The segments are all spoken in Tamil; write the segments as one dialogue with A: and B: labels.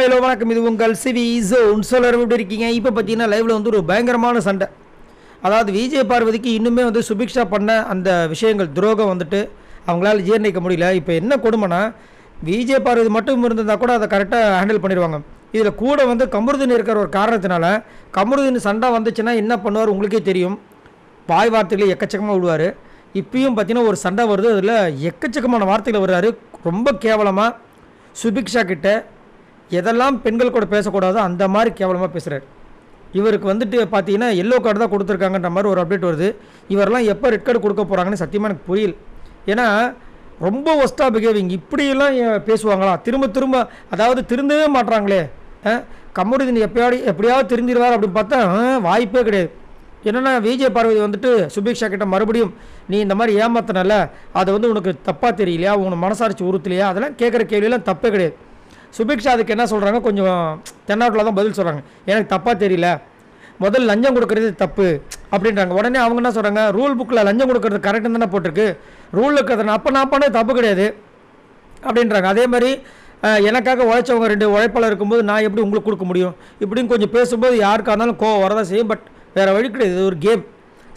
A: ஹலோ வணக்கம், இது உங்கள் சிவி ஜோன். சொல்லரும் எப்படி இருக்கீங்க? இப்போ பார்த்தீங்கன்னா லைவில் வந்து ஒரு பயங்கரமான சண்டை. அதாவது விஜய் பார்வதிக்கு இன்னுமே வந்து சுபிக்ஷா பண்ண அந்த விஷயங்கள் துரோகம் வந்துட்டு அவங்களால ஜீர்ணிக்க முடியல. இப்போ என்ன கொடுமைனா, விஜய் பார்வதி மட்டும் இருந்திருந்தால் கூட அதை கரெக்டாக ஹேண்டில் பண்ணிடுவாங்க. இதில் கூட வந்து கமருதீன் இருக்கிற ஒரு காரணத்தினால கமருதீன் சண்டை வந்துச்சுன்னா என்ன பண்ணுவார் உங்களுக்கே தெரியும். வாய் வார்த்தைகளை எக்கச்சக்கமாக விடுவார். இப்பயும் பார்த்தீங்கன்னா ஒரு சண்டை வருது, அதில் எக்கச்சக்கமான வார்த்தைகள் வர்றாரு. ரொம்ப கேவலமாக சுபிக்ஷா கிட்ட எதெல்லாம் பெண்கள் கூட பேசக்கூடாதோ அந்த மாதிரி கேவலமாக பேசுகிறார். இவருக்கு வந்துட்டு பார்த்தீங்கன்னா எல்லோ கார்டு தான் கொடுத்துருக்காங்கன்ற மாதிரி ஒரு அப்டேட் வருது. இவரெல்லாம் எப்போ ரெட் கார்டு கொடுக்க போகிறாங்கன்னு சத்தியமாக எனக்கு புரியல. ஏன்னா ரொம்ப ஒஸ்ட்டாக பிஹேவிங். இப்படியெல்லாம் பேசுவாங்களா திரும்ப அதாவது திருந்தவே மாட்டுறாங்களே. கமருதீன் எப்படியாவது திருந்திடுவார் அப்படின்னு பார்த்தா வாய்ப்பே கிடையாது. என்னென்னா விஜய் பார்வதி வந்துட்டு சுபிக்ஷா கிட்ட மறுபடியும் நீ இந்த மாதிரி ஏமாத்தினல, அதை வந்து உனக்கு தப்பாக தெரியலையா, உனக்கு மனசாட்சி உறுத்தலையா, அதெல்லாம் கேட்குற கேள்வியெல்லாம் தப்பே கிடையாது. சுபிக்ஷா அதுக்கு என்ன சொல்கிறாங்க, கொஞ்சம் தென்னாட்டில் தான் பதில் சொல்கிறாங்க. எனக்கு தப்பாக தெரியல, முதல் லஞ்சம் கொடுக்குறது தப்பு அப்படின்றாங்க. உடனே அவங்க என்ன சொல்கிறாங்க, ரூல் புக்கில் லஞ்சம் கொடுக்குறது கரெக்டுன்னு தானே போட்டிருக்கு, ரூலில் இருக்கிறது அப்போ நான் பண்ணது தப்பு கிடையாது அப்படின்றாங்க. அதே மாதிரி எனக்காக உழைச்சவங்க 2 உழைப்பாளர் இருக்கும்போது நான் எப்படி உங்களுக்கு கொடுக்க முடியும் இப்படின்னு கொஞ்சம் பேசும்போது யாருக்காக இருந்தாலும் கோவம் வரதான் செய்யும். பட் வேறு வழி கிடையாது, இது ஒரு கேம்,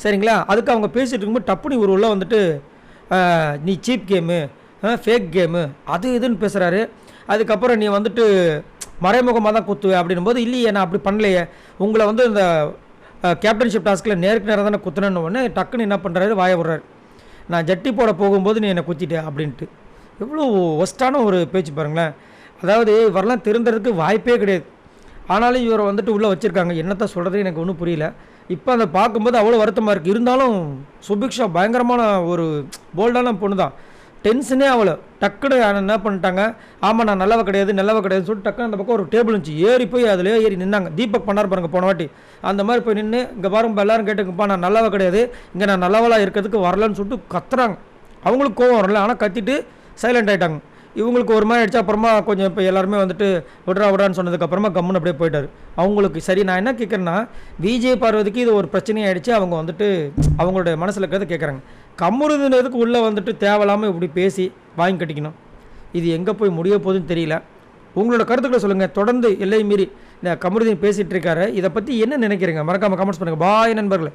A: சரிங்களா? அதுக்கு அவங்க பேசிகிட்டு இருக்கும்போது டப்புனி ஒரு உள்ள வந்துட்டு நீ சீப் கேமு, ஃபேக் கேமு, அது இதுன்னு பேசுகிறாரு. அதுக்கப்புறம் நீ வந்துட்டு மறைமுகமாக தான் குத்துவேன் அப்படின்னும் போது, இல்லையே நான் அப்படி பண்ணலையே, உங்களை வந்து இந்த கேப்டன்ஷிப் டாஸ்கில் நேருக்கு நேரம் தானே குத்துனேன்னு உடனே டக்குன்னு என்ன பண்ணுறாரு, வாய விடுறாரு. நான் ஜட்டி போட போகும்போது நீ என்னை குத்திட்டேன் அப்படின்ட்டு. எவ்வளோ ஒஸ்ட்டான ஒரு பேச்சு பாருங்களேன். அதாவது இவரெல்லாம் திருந்துறதுக்கு வாய்ப்பே கிடையாது. ஆனாலும் இவரை வந்துட்டு உள்ளே வச்சுருக்காங்க. என்னத்தை சொல்கிறது எனக்கு ஒன்றும் புரியல. இப்போ அதை பார்க்கும்போது அவ்வளோ வருத்தமாக இருக்குது. இருந்தாலும் சுபிக்ஷா பயங்கரமான ஒரு போல்டான பொண்ணு தான். டென்ஷனே அவ்வளோ டக்குன்னு என்ன பண்ணிட்டாங்க, ஆமாம் நான் நல்லவ கிடையாதுன்னு சொல்லிட்டு டக்குன்னு அந்த பக்கம் ஒரு டேபிள் இருந்துச்சு, ஏறி போய் அதில் ஏறி நின்னாங்க. தீபக் பண்ணார் பாருங்க போன வாட்டி, அந்த மாதிரி போய் நின்று இங்கே பாருங்க எல்லோரும் கேட்டுங்கப்பா நான் நல்லவ கிடையாது, இங்கே நான் நல்லவளாக இருக்கிறதுக்கு வரலன்னு சொல்லிட்டு கத்துறாங்க. அவங்களுக்கு கோவம் வரல, ஆனால் கத்திட்டு சைலண்ட் ஆகிட்டாங்க. இவங்களுக்கு ஒரு மாதிரி ஆகிடுச்சு. அப்புறமா கொஞ்சம் இப்போ எல்லாருமே வந்துட்டு விடுறான்னு சொன்னதுக்கப்புறமா கம்முன்னு அப்படியே போயிட்டார். அவங்களுக்கு சரி, நான் என்ன கேட்குறேன்னா, விஜய் பார்வதிக்கு இது ஒரு பிரச்சனையாகிடுச்சு. அவங்க வந்துட்டு அவங்களுடைய மனசில் இருக்கிறத கேட்குறாங்க. கமருதீனுக்கு உள்ளே வந்துட்டு தேவையில்லாமல் இப்படி பேசி வாங்கி கட்டிக்கணும். இது எங்கே போய் முடிய போகுதுன்னு தெரியல. உங்களோட கருத்துக்களை சொல்லுங்கள். தொடர்ந்து எல்லை மீறி இந்த கமருதீன் பேசிகிட்டு இருக்காரு. இதை பற்றி என்ன நினைக்கிறீங்க? மறக்காமல் கமெண்ட்ஸ் பண்ணுங்கள். பாய் நண்பர்களே.